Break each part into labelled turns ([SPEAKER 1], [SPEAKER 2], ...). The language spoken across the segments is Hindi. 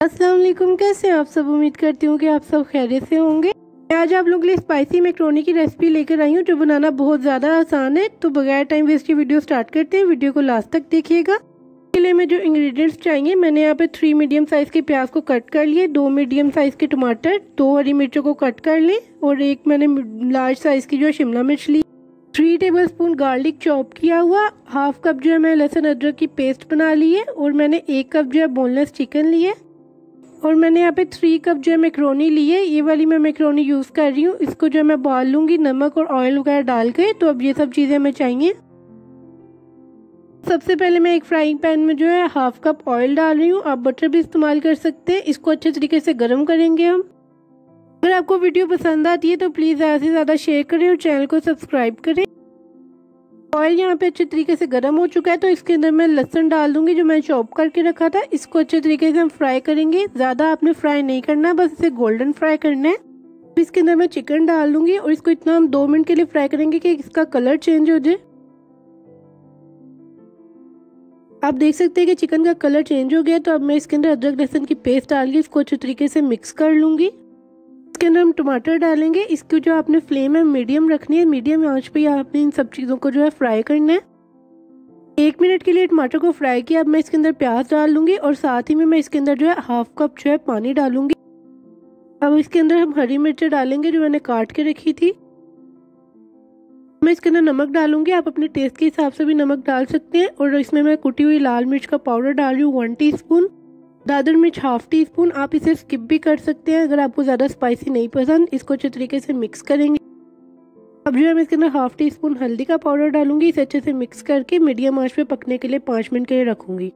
[SPEAKER 1] अस्सलाम वालेकुम, कैसे हैं आप सब। उम्मीद करती हूँ कि आप सब खैरियत से होंगे। मैं आज आप लोगों के लिए स्पाइसी मैक्रोनी की रेसिपी लेकर आई हूँ जो बनाना बहुत ज़्यादा आसान है। तो बगैर टाइम वेस्ट की वीडियो स्टार्ट करते हैं। वीडियो को लास्ट तक देखिएगा। इसके लिए मैं जो इंग्रेडिएंट्स चाहिए, मैंने यहाँ पे 3 मीडियम साइज़ के प्याज को कट कर लिए, 2 मीडियम साइज़ के टमाटर, 2 हरी मिर्चों को कट कर लें और एक मैंने लार्ज साइज़ की जो शिमला मिर्च ली, 3 टेबलस्पून गार्लिक चॉप किया हुआ, हाफ कप जो है मैं लहसुन अदरक की पेस्ट बना ली है और मैंने 1 कप जो है बोनलेस चिकन ली है और मैंने यहाँ पे 3 कप जो है मैक्रोनी ली है। ये वाली मैं मैक्रोनी यूज़ कर रही हूँ। इसको जो है मैं बॉईल लूँगी नमक और ऑयल वगैरह डाल के। तो अब ये सब चीज़ें हमें चाहिए। सबसे पहले मैं एक फ्राइंग पैन में जो है हाफ कप ऑयल डाल रही हूँ। आप बटर भी इस्तेमाल कर सकते हैं। इसको अच्छे तरीके से गर्म करेंगे हम। अगर आपको वीडियो पसंद आती है तो प्लीज़ ज़्यादा से ज़्यादा शेयर करें और चैनल को सब्सक्राइब करें। ऑयल यहाँ पे अच्छे तरीके से गर्म हो चुका है तो इसके अंदर मैं लहसुन डाल दूंगी जो मैंने चॉप करके रखा था। इसको अच्छे तरीके से हम फ्राई करेंगे। ज़्यादा आपने फ्राई नहीं करना, बस इसे गोल्डन फ्राई करना है। इसके अंदर मैं चिकन डाल दूंगी और इसको इतना हम 2 मिनट के लिए फ्राई करेंगे कि इसका कलर चेंज हो जाए। आप देख सकते हैं कि चिकन का कलर चेंज हो गया। तो अब मैं इसके अंदर अदरक लहसुन की पेस्ट डाल के इसको अच्छे तरीके से मिक्स कर लूंगी। इसके अंदर हम टमाटर डालेंगे। इसकी जो आपने फ्लेम है मीडियम रखनी है। मीडियम आंच पे आपने इन सब चीज़ों को जो है फ्राई करना है। 1 मिनट के लिए टमाटर को फ्राई किया। अब मैं इसके अंदर प्याज डाल लूंगी और साथ ही में मैं इसके अंदर जो है हाफ कप जो है पानी डालूंगी। अब इसके अंदर हम हरी मिर्च डालेंगे जो मैंने काट के रखी थी। मैं इसके अंदर नमक डालूंगी। आप अपने टेस्ट के हिसाब से भी नमक डाल सकते हैं। और इसमें मैं कुटी हुई लाल मिर्च का पाउडर डाल रही हूँ 1 टीस्पून, दादर मिर्च हाफ टी स्पून। आप इसे स्किप भी कर सकते हैं अगर आपको ज़्यादा स्पाइसी नहीं पसंद। इसको अच्छे तरीके से मिक्स करेंगे। अब जो है मैं इसके अंदर हाफ टी स्पून हल्दी का पाउडर डालूंगी। इसे अच्छे से मिक्स करके मीडियम आंच पे पकने के लिए 5 मिनट के लिए रखूंगी।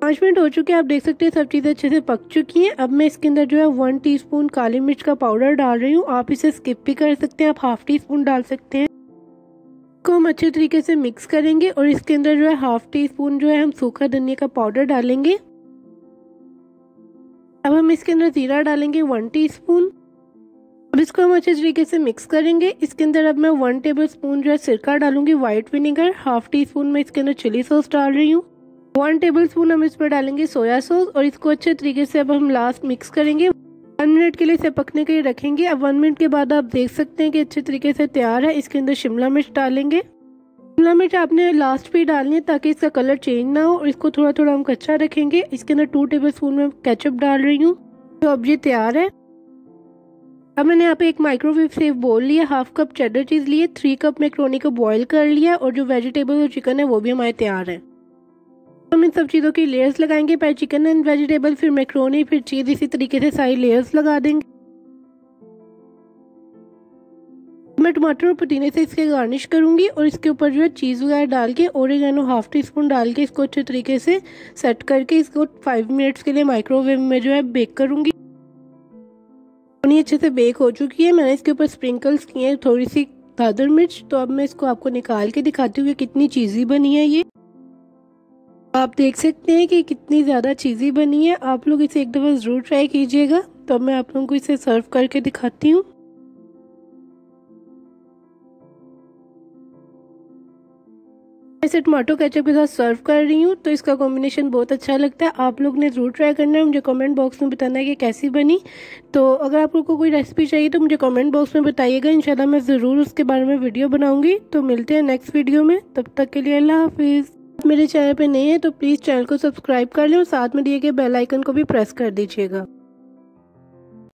[SPEAKER 1] 5 मिनट हो चुके हैं। आप देख सकते हैं सब चीज़ें अच्छे से पक चुकी हैं। अब मैं इसके अंदर जो है 1 टीस्पून काली मिर्च का पाउडर डाल रही हूँ। आप इसे स्किप भी कर सकते हैं, आप हाफ टी स्पून डाल सकते हैं। को हम अच्छे तरीके से मिक्स करेंगे और इसके अंदर जो है हाफ टी स्पून जो है हम सूखा धनिया का पाउडर डालेंगे। अब हम इसके अंदर जीरा डालेंगे 1 टीस्पून। अब इसको हम अच्छे तरीके से मिक्स करेंगे। इसके अंदर अब मैं 1 टेबलस्पून जो है सिरका डालूंगी, white vinegar, half tea spoon में इसके अंदर चिली सॉस डाल रही हूँ, 1 टेबलस्पून हम इस पर डालेंगे सोया सॉस और इसको अच्छे तरीके से अब हम लास्ट मिक्स करेंगे। 1 मिनट के लिए इसे पकने के लिए रखेंगे। अब 1 मिनट के बाद आप देख सकते हैं कि अच्छे तरीके से तैयार है। इसके अंदर शिमला मिर्च डालेंगे। शिमला मिर्च आपने लास्ट पे डालनी है ताकि इसका कलर चेंज ना हो और इसको थोड़ा थोड़ा हम कच्चा रखेंगे। इसके अंदर 2 टेबलस्पून में केचप डाल रही हूँ। तो अब ये तैयार है। अब मैंने यहाँ पे एक माइक्रोवेव सेफ बोल लिया, हाफ कप चेडर चीज लिए, 3 कप मैक्रोनी को बॉईल कर लिया और जो वेजिटेबल और चिकन है वो भी हमारे तैयार है। हम इन सब चीज़ों की लेयर्स लगाएंगे, पहले चिकन एंड वेजिटेबल, फिर मैक्रोनी, फिर चीज़। इसी तरीके से सारी लेयर्स लगा देंगे। मैं टमाटर और पुदीने से इसके गार्निश करूंगी और इसके ऊपर जो है चीज़ वगैरह डाल के, ओरिगेनो हाफ टी स्पून डाल के इसको अच्छे तरीके से सेट करके इसको 5 मिनट्स के लिए माइक्रोवेव में जो है बेक करूंगी। अच्छे से बेक हो चुकी है। मैंने इसके ऊपर स्प्रिंकल्स किए हैं थोड़ी सी दादर मिर्च। तो अब मैं इसको आपको निकाल के दिखाती हूँ कि कितनी चीज़ी बनी है। ये आप देख सकते हैं कि कितनी ज़्यादा चीज़ी बनी है। आप लोग इसे एक दफ़ा ज़रूर ट्राई कीजिएगा। तो अब मैं आप लोगों को इसे सर्व करके दिखाती हूँ। इसे टमाटो केचप के साथ सर्व कर रही हूँ तो इसका कॉम्बिनेशन बहुत अच्छा लगता है। आप लोग ने ज़रूर ट्राई करना है। मुझे कमेंट बॉक्स में बताना है कि कैसी बनी। तो अगर आप लोग को कोई रेसिपी चाहिए तो मुझे कमेंट बॉक्स में बताइएगा। इंशाल्लाह मैं ज़रूर उसके बारे में वीडियो बनाऊंगी। तो मिलते हैं नेक्स्ट वीडियो में। तब तक के लिए अल्लाह हाफिज़। मेरे चैनल पे नए हैं तो प्लीज़ चैनल को सब्सक्राइब कर लें और साथ में दिए गए बेल आइकन को भी प्रेस कर दीजिएगा।